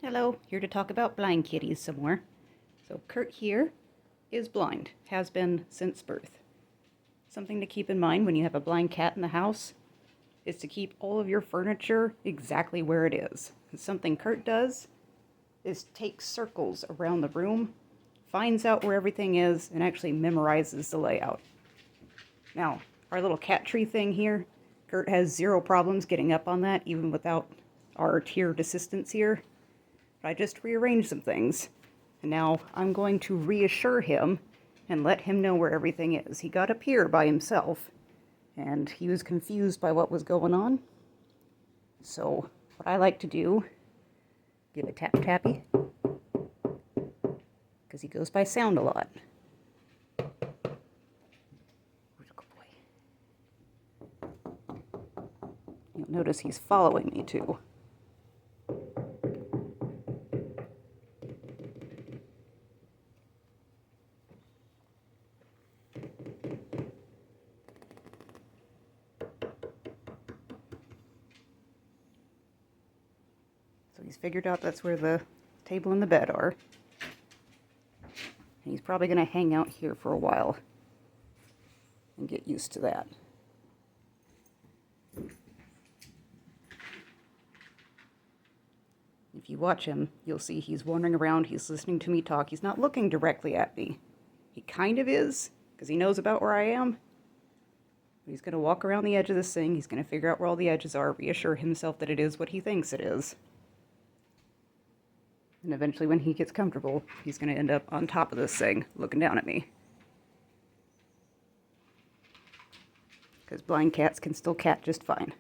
Hello, here to talk about blind kitties some more. So Kurt here is blind, has been since birth. Something to keep in mind when you have a blind cat in the house is to keep all of your furniture exactly where it is. And something Kurt does is take circles around the room, finds out where everything is, and actually memorizes the layout. Now, our little cat tree thing here, Kurt has zero problems getting up on that, even without our tiered assistance here. I just rearranged some things, and now I'm going to reassure him and let him know where everything is. He got up here by himself, and he was confused by what was going on. So what I like to do, give a tap-tappy, because he goes by sound a lot. Where's a good boy? You'll notice he's following me too. So he's figured out that's where the table and the bed are. And he's probably going to hang out here for a while and get used to that. If you watch him, you'll see he's wandering around, he's listening to me talk, he's not looking directly at me. He kind of is, because he knows about where I am. He's going to walk around the edge of this thing, he's going to figure out where all the edges are, reassure himself that it is what he thinks it is. And eventually when he gets comfortable, he's going to end up on top of this thing, looking down at me. Because blind cats can still cat just fine.